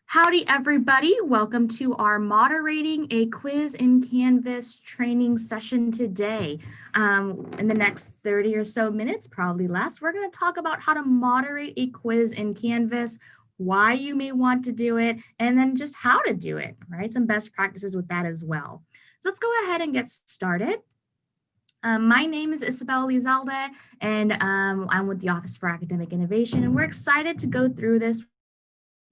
Howdy, everybody. Welcome to our Moderating a Quiz in Canvas training session today. In the next 30 or so minutes, probably less, we're going to talk about how to moderate a quiz in Canvas, why you may want to do it, and then just how to do it, right? Some best practices with that as well. So let's go ahead and get started. My name is Isabel Lizalde, and I'm with the Office for Academic Innovation, and we're excited to go through this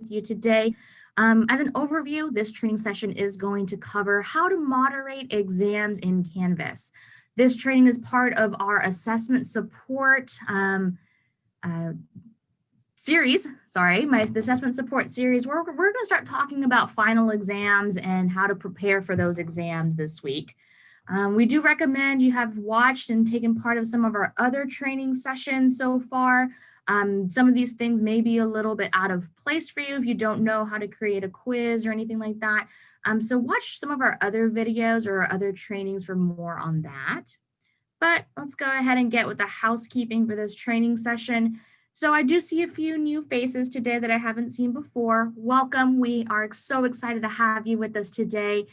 with you today. As an overview, this training session is going to cover how to moderate exams in Canvas. This training is part of our assessment support series, the assessment support series. We're going to start talking about final exams and how to prepare for those exams this week. We do recommend you have watched and taken part of some of our other training sessions so far. Some of these things may be a little bit out of place for you if you don't know how to create a quiz or anything like that. So watch some of our other videos or other trainings for more on that. But let's go ahead and get with the housekeeping for this training session. So I do see a few new faces today that I haven't seen before. Welcome. We are so excited to have you with us today.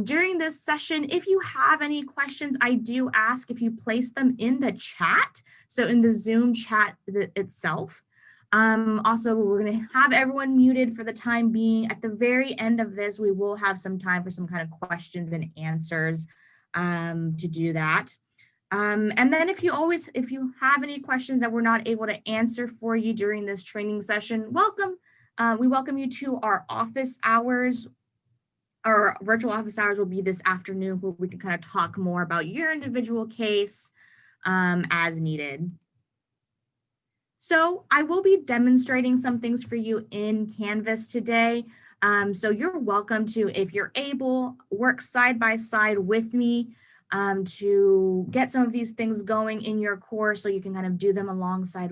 During this session, if you have any questions, I do ask if you place them in the chat. So in the Zoom chat itself. Also, we're going to have everyone muted for the time being. At the very end of this, we will have some time for some kind of questions and answers to do that. And then if you have any questions that we're not able to answer for you during this training session, welcome. We welcome you to our office hours. Our virtual office hours will be this afternoon where we can kind of talk more about your individual case as needed. So I will be demonstrating some things for you in Canvas today. So you're welcome to, if you're able, work side by side with me to get some of these things going in your course so you can kind of do them alongside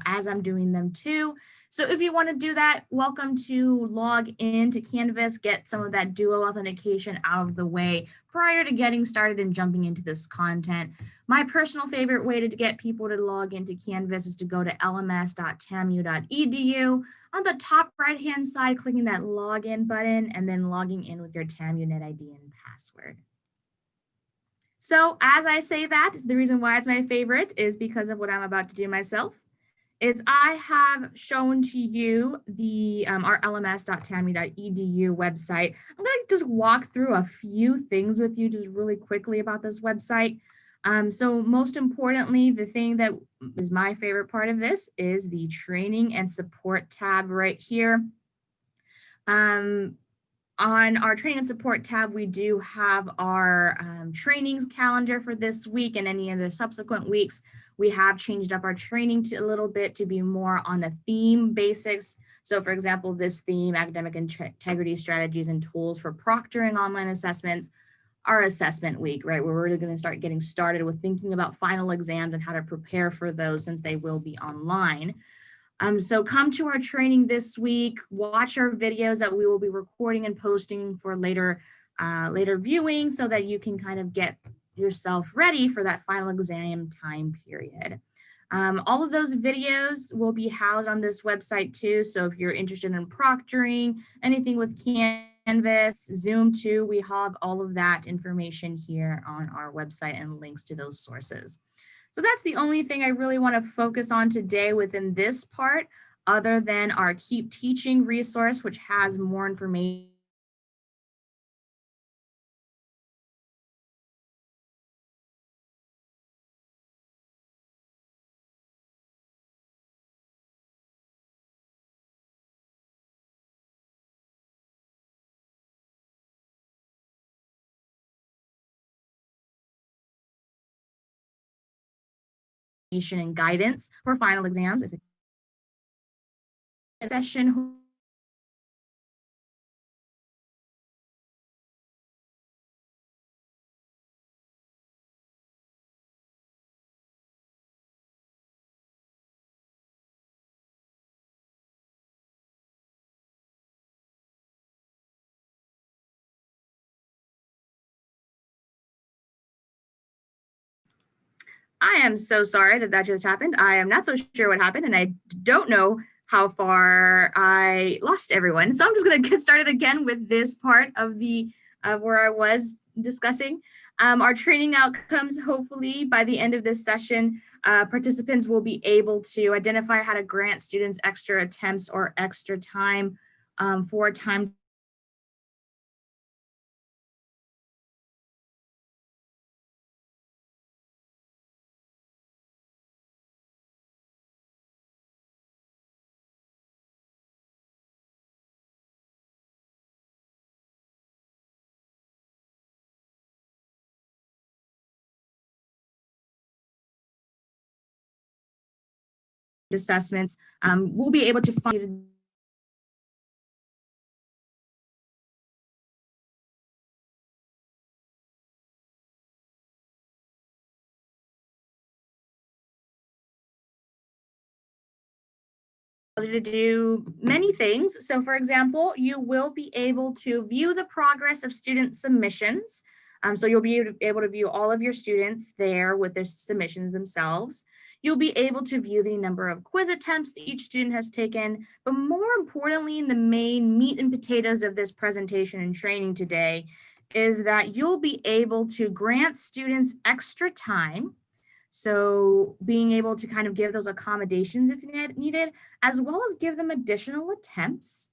as I'm doing them too. So if you want to do that, welcome to log into Canvas, get some of that duo authentication out of the way prior to getting started and jumping into this content. My personal favorite way to get people to log into Canvas is to go to LMS.TAMU.EDU. On the top right-hand side, clicking that login button and then logging in with your TAMU net ID and password. So as I say that, the reason why it's my favorite is because of what I'm about to do myself. Is I have shown to you the our LMS.TAMU.EDU website. I'm going to just walk through a few things with you just really quickly about this website. So most importantly, the thing that is my favorite part of this is the training and support tab right here. On our training and support tab, we do have our training calendar for this week and any other subsequent weeks. We have changed up our training a little bit to be more on the theme basics. So for example, this theme, academic integrity strategies and tools for proctoring online assessments, our assessment week, right? We're really going to start getting started with thinking about final exams and how to prepare for those since they will be online. So come to our training this week, watch our videos that we will be recording and posting for later viewing so that you can kind of get yourself ready for that final exam time period. All of those videos will be housed on this website too. So if you're interested in proctoring, anything with Canvas, Zoom too, we have all of that information here on our website and links to those sources. So that's the only thing I really want to focus on today within this part, other than our Keep Teaching resource, which has more information. And guidance for final exams. If it's a session. I am so sorry that just happened. I am not so sure what happened, and I don't know how far I lost everyone. So I'm just going to get started again with this part of the where I was discussing. Our training outcomes, hopefully by the end of this session, participants will be able to identify how to grant students extra attempts or extra time for time assessments. We'll be able to find to do many things. So for example, you will be able to view the progress of student submissions. So you'll be able to view all of your students there with their submissions themselves. You'll be able to view the number of quiz attempts that each student has taken, but more importantly, the main meat and potatoes of this presentation and training today is that you'll be able to grant students extra time. So being able to kind of give those accommodations if needed, as well as give them additional attempts.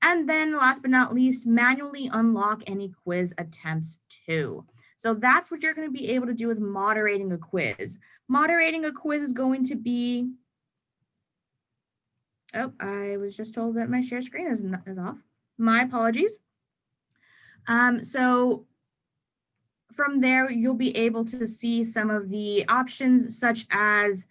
And then last but not least, manually unlock any quiz attempts too. So that's what you're going to be able to do with moderating a quiz. Moderating a quiz is going to be, oh, I was just told that my share screen is off. My apologies. So from there, you'll be able to see some of the options such as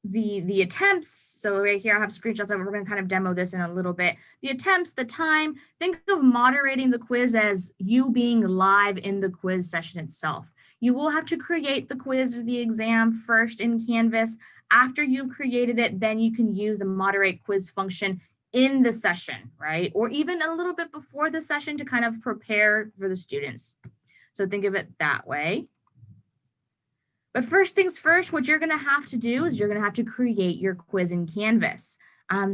the attempts. So right here, I have screenshots of it. We're going to kind of demo this in a little bit. The attempts, the time. Think of moderating the quiz as you being live in the quiz session itself. You will have to create the quiz or the exam first in Canvas. After you've created it, then you can use the moderate quiz function in the session, right? Or even a little bit before the session to kind of prepare for the students. So think of it that way. But first things first, what you're going to have to do is you're going to have to create your quiz in Canvas.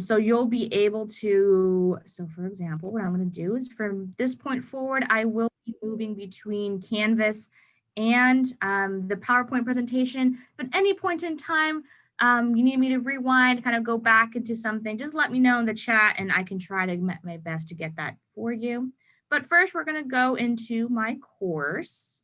So you'll be able to, so for example, what I'm going to do is from this point forward, I will be moving between Canvas and the PowerPoint presentation. But at any point in time, you need me to rewind, kind of go back into something, just let me know in the chat and I can try to make my best to get that for you. But first, we're going to go into my course.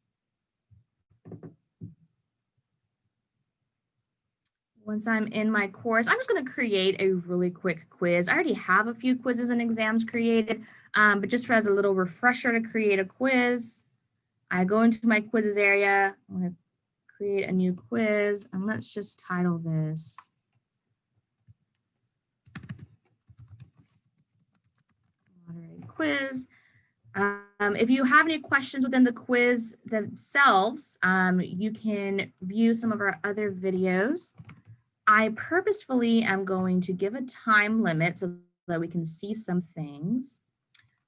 Once I'm in my course, I'm just going to create a really quick quiz. I already have a few quizzes and exams created, but just for as a little refresher to create a quiz, I go into my quizzes area. I'm going to create a new quiz, and let's just title this Moderate Quiz. If you have any questions within the quiz themselves, you can view some of our other videos. I purposefully am going to give a time limit so that we can see some things.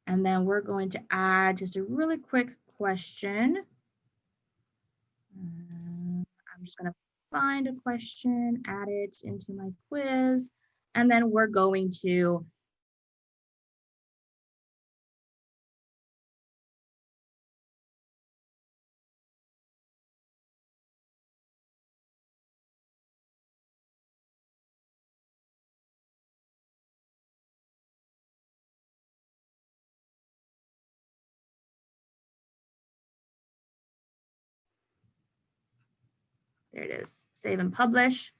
And then we're going to add just a really quick question. I'm just going to find a question, add it into my quiz, and then we're going to there it is, save and publish.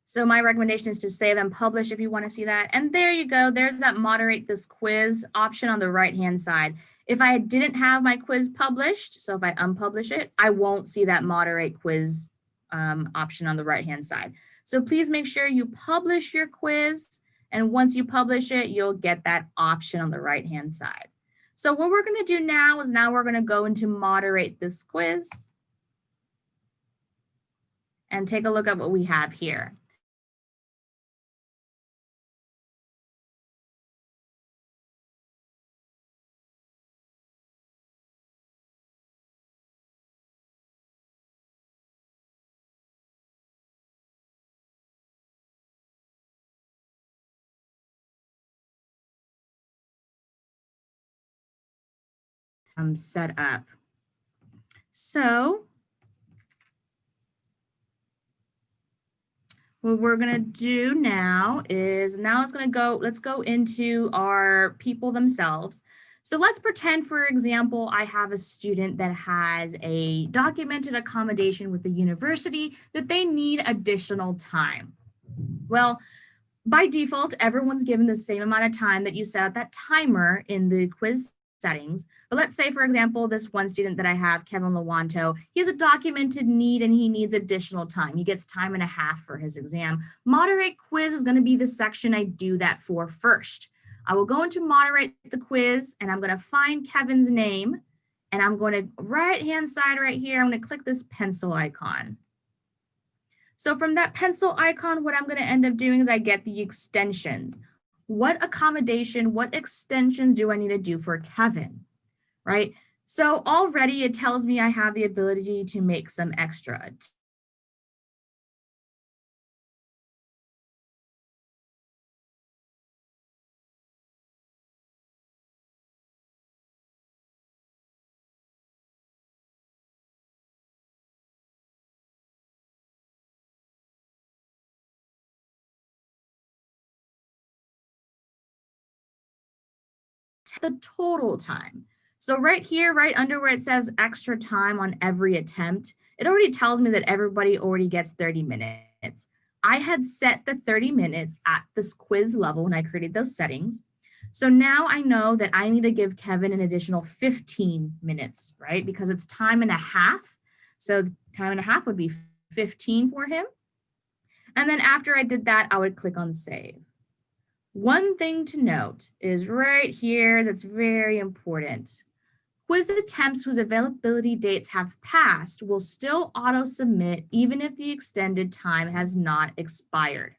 So my recommendation is to save and publish if you want to see that. And there you go. There's that moderate this quiz option on the right-hand side. If I didn't have my quiz published, so if I unpublish it, I won't see that moderate quiz option on the right-hand side. So please make sure you publish your quiz. And once you publish it, you'll get that option on the right-hand side. So what we're going to do now is we're going to go into moderate this quiz and take a look at what we have here. set up. So what we're gonna do now is let's go into our people themselves. So let's pretend, for example, I have a student that has a documented accommodation with the university that they need additional time. Well, by default, everyone's given the same amount of time that you set that timer in the quiz settings. But let's say, for example, this one student that I have, Kevin Lawanto, he has a documented need and he needs additional time. He gets time and a half for his exam. Moderate quiz is going to be the section I do that for first. I will go into moderate the quiz and I'm going to find Kevin's name and I'm going to right-hand side right here, I'm going to click this pencil icon. So from that pencil icon, what I'm going to end up doing is I get the extensions. What accommodation, what extensions do I need to do for Kevin, right? So already it tells me I have the ability to make some extra. The total time. So right here, right under where it says extra time on every attempt, it already tells me that everybody already gets 30 minutes. I had set the 30 minutes at this quiz level when I created those settings. So now I know that I need to give Kevin an additional 15 minutes, right? Because it's time and a half. So time and a half would be 15 for him. And then after I did that, I would click on save. One thing to note is right here that's very important. Quiz attempts whose availability dates have passed will still auto-submit even if the extended time has not expired.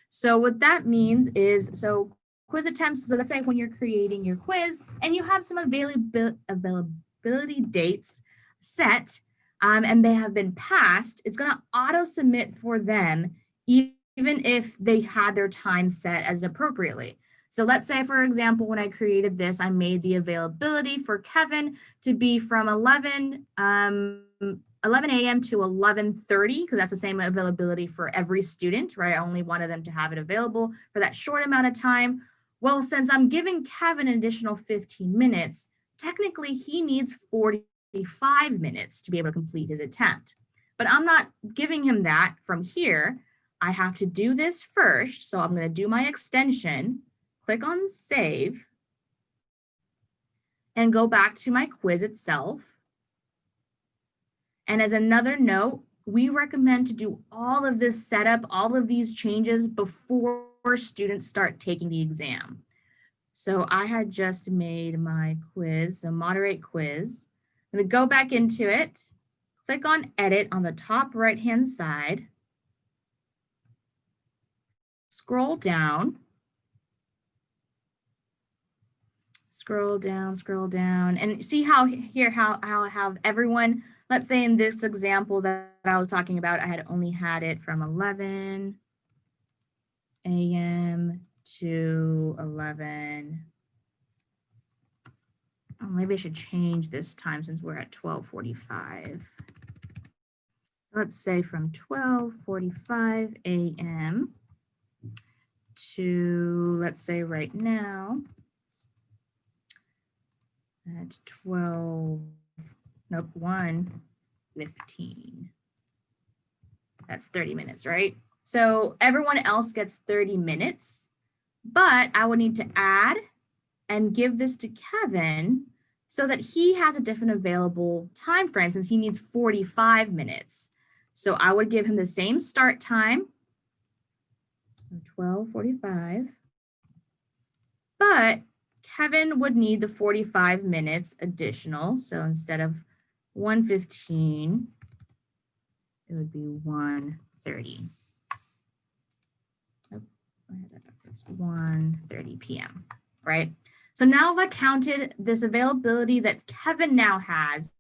So what that means is, so quiz attempts, so let's say when you're creating your quiz and you have some availability dates set and they have been passed, it's going to auto-submit for them even if they had their time set as appropriately. So let's say, for example, when I created this, I made the availability for Kevin to be from 11 a.m. to 11:30, because that's the same availability for every student, right? I only wanted them to have it available for that short amount of time. Well, since I'm giving Kevin an additional 15 minutes, technically he needs 45 minutes to be able to complete his attempt. But I'm not giving him that from here. I have to do this first. So I'm going to do my extension, click on save, and go back to my quiz itself. And as another note, we recommend to do all of this setup, all of these changes before students start taking the exam. So I had just made my quiz, so moderate quiz. I'm going to go back into it, click on edit on the top right-hand side, scroll down, and see how here, how I have everyone, let's say in this example that I was talking about, I had only had it from 11 a.m. to 11. Oh, maybe I should change this time since we're at 12:45. Let's say from 12:45 a.m. to, let's say right now, at 1:15. That's 30 minutes, right? So everyone else gets 30 minutes, but I would need to add and give this to Kevin so that he has a different available time frame since he needs 45 minutes. So I would give him the same start time, 12:45, but Kevin would need the 45 minutes additional. So instead of 1:15, it would be 1:30. Oh, I had that backwards. 1:30 p.m., right? So now if I counted this availability that Kevin now has,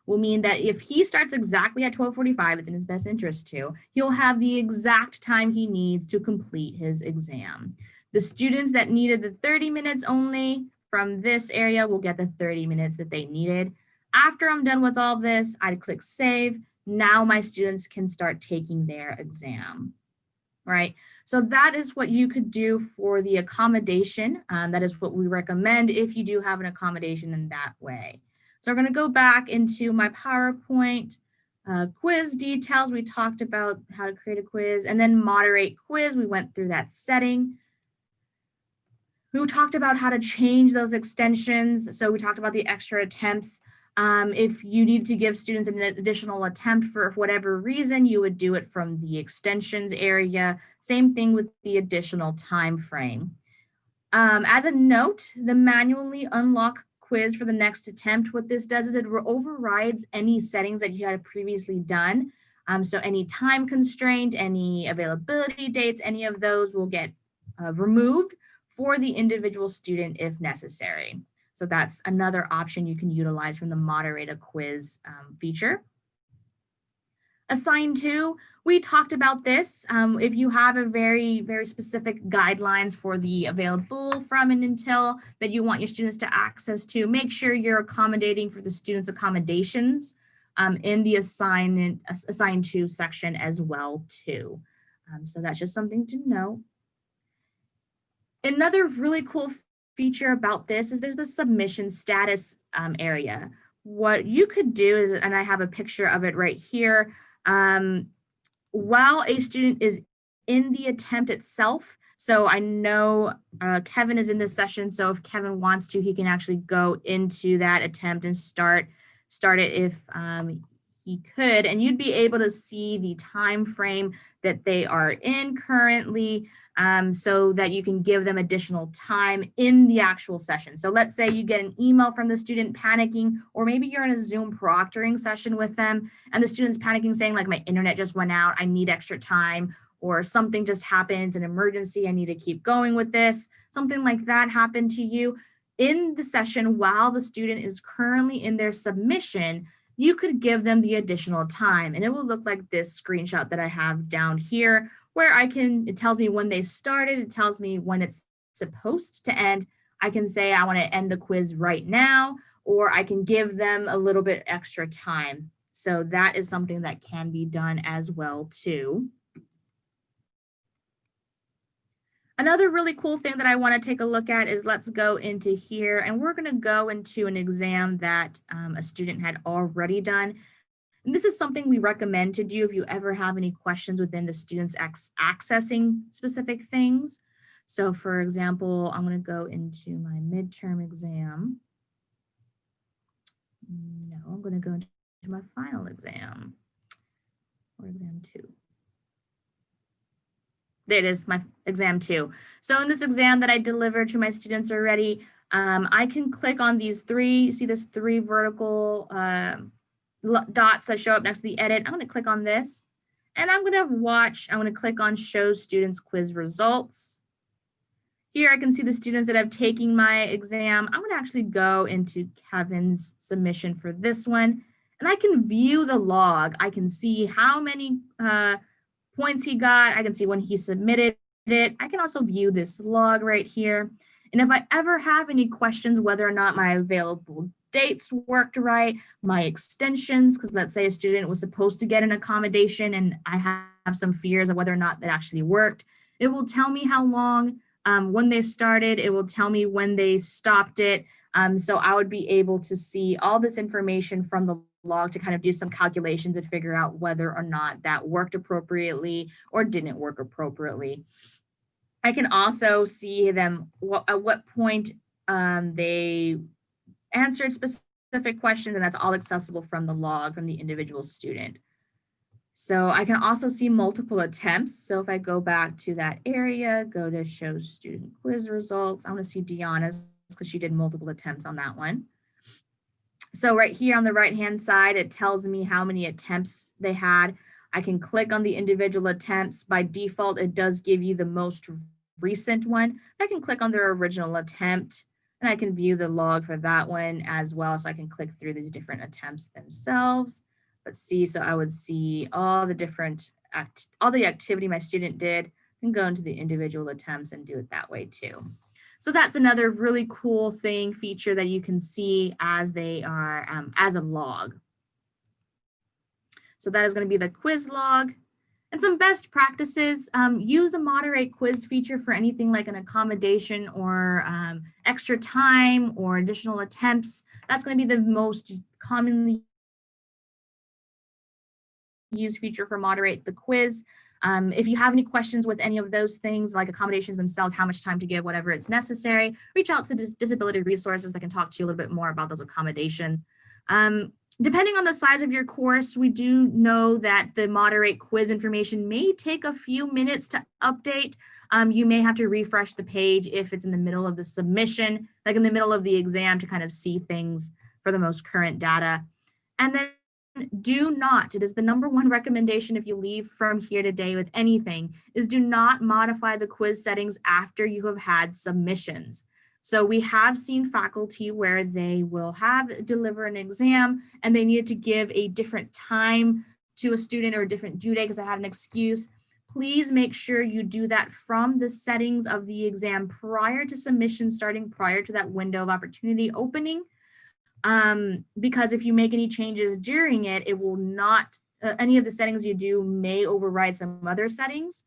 will mean that if he starts exactly at 12:45, it's in his best interest to, he'll have the exact time he needs to complete his exam. The students that needed the 30 minutes only from this area will get the 30 minutes that they needed. After I'm done with all this, I'd click save. Now my students can start taking their exam, right? So that is what you could do for the accommodation. That is what we recommend if you do have an accommodation in that way. So we're going to go back into my PowerPoint. Quiz details, we talked about how to create a quiz, and then moderate quiz. We went through that setting. We talked about how to change those extensions. So we talked about the extra attempts. If you need to give students an additional attempt for whatever reason, you would do it from the extensions area. Same thing with the additional time frame. As a note, the manually unlock quiz for the next attempt, what this does is it overrides any settings that you had previously done. So any time constraint, any availability dates, any of those will get removed for the individual student if necessary. So that's another option you can utilize from the moderate a quiz feature. Assign to, we talked about this. If you have a very specific guidelines for the available from and until that you want your students to access to, make sure you're accommodating for the students' accommodations in the assign to section as well too. So that's just something to know. Another really cool feature about this is there's the submission status area. What you could do is, and I have a picture of it right here, while a student is in the attempt itself, so I know Kevin is in this session, so if Kevin wants to, he can actually go into that attempt and start it if he could, and you'd be able to see the time frame that they are in currently, so that you can give them additional time in the actual session. So let's say you get an email from the student panicking, or maybe you're in a Zoom proctoring session with them and the student's panicking saying like, my internet just went out, I need extra time, or something just happened, an emergency, I need to keep going with this, something like that happened to you. In the session while the student is currently in their submission, you could give them the additional time, and it will look like this screenshot that I have down here, where it tells me when they started, it tells me when it's supposed to end. I can say I want to end the quiz right now, or I can give them a little bit extra time. So that is something that can be done as well too. Another really cool thing that I want to take a look at is let's go into here, and we're going to go into an exam that a student had already done. And this is something we recommend to do if you ever have any questions within the students accessing specific things. So for example, I'm going to go into my midterm exam. No, I'm going to go into my final exam, or exam 2. There it is, my exam 2. So in this exam that I delivered to my students already, I can click on these 3, you see this 3 vertical dots that show up next to the edit. I'm going to click on this, and I'm going to click on show students quiz results. Here I can see the students that have taken my exam. I'm going to actually go into Kevin's submission for this one, and I can view the log. I can see how many points he got. I can see when he submitted it. I can also view this log right here. And if I ever have any questions whether or not my available dates worked right, my extensions, because let's say a student was supposed to get an accommodation and I have some fears of whether or not that actually worked, it will tell me how long, when they started, it will tell me when they stopped it. So I would be able to see all this information from the log to kind of do some calculations and figure out whether or not that worked appropriately or didn't work appropriately. I can also see them at what point they answered specific questions, and that's all accessible from the log from the individual student. So I can also see multiple attempts. So if I go back to that area, go to show student quiz results, I want to see Deanna's because she did multiple attempts on that one. So right here on the right-hand side, it tells me how many attempts they had. I can click on the individual attempts. By default, it does give you the most recent one. I can click on their original attempt, and I can view the log for that one as well. So I can click through these different attempts themselves. Let's see, so I would see all the different, all the activity my student did, and go into the individual attempts and do it that way too. So that's another really cool feature that you can see as they are as a log. So that is going to be the quiz log. And some best practices, use the moderate quiz feature for anything like an accommodation or extra time or additional attempts. That's going to be the most commonly used feature for moderate the quiz. If you have any questions with any of those things, like accommodations themselves, how much time to give, whatever it's necessary, reach out to disability resources that can talk to you a little bit more about those accommodations. Depending on the size of your course, we do know that the moderate quiz information may take a few minutes to update. You may have to refresh the page if it's in the middle of the submission, like in the middle of the exam, to kind of see things for the most current data. And then do not, it is the number one recommendation if you leave from here today with anything, is do not modify the quiz settings after you have had submissions. So we have seen faculty where they will deliver an exam and they needed to give a different time to a student or a different due date because they had an excuse. Please make sure you do that from the settings of the exam prior to submission starting, prior to that window of opportunity opening. Because if you make any changes during it, it will not, any of the settings you do may override some other settings,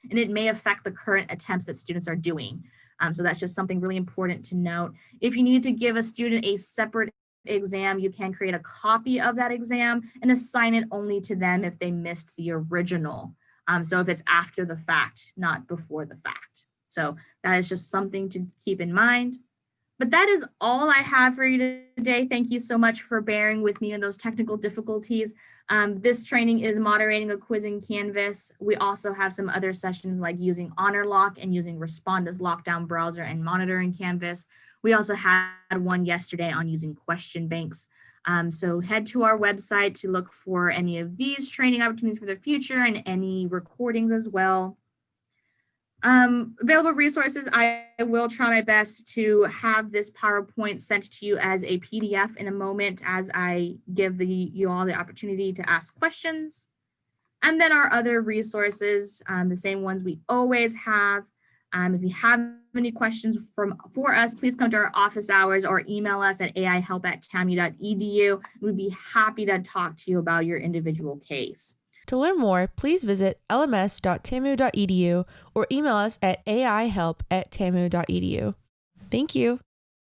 and it may affect the current attempts that students are doing. So that's just something really important to note. If you need to give a student a separate exam, you can create a copy of that exam and assign it only to them if they missed the original. So if it's after the fact, not before the fact. So that is just something to keep in mind. But that is all I have for you today. Thank you so much for bearing with me in those technical difficulties. This training is moderating a quiz in Canvas. We also have some other sessions like using HonorLock and using Respond as Lockdown Browser and monitoring Canvas. We also had one yesterday on using question banks. So head to our website to look for any of these training opportunities for the future and any recordings as well. Available resources, I will try my best to have this PowerPoint sent to you as a PDF in a moment as I give you all the opportunity to ask questions. And then our other resources, the same ones we always have. If you have any questions for us, please come to our office hours or email us at aihelp@tamu.edu. We'd be happy to talk to you about your individual case. To learn more, please visit LMS.TAMU.EDU or email us at aihelp@tamu.edu. Thank you.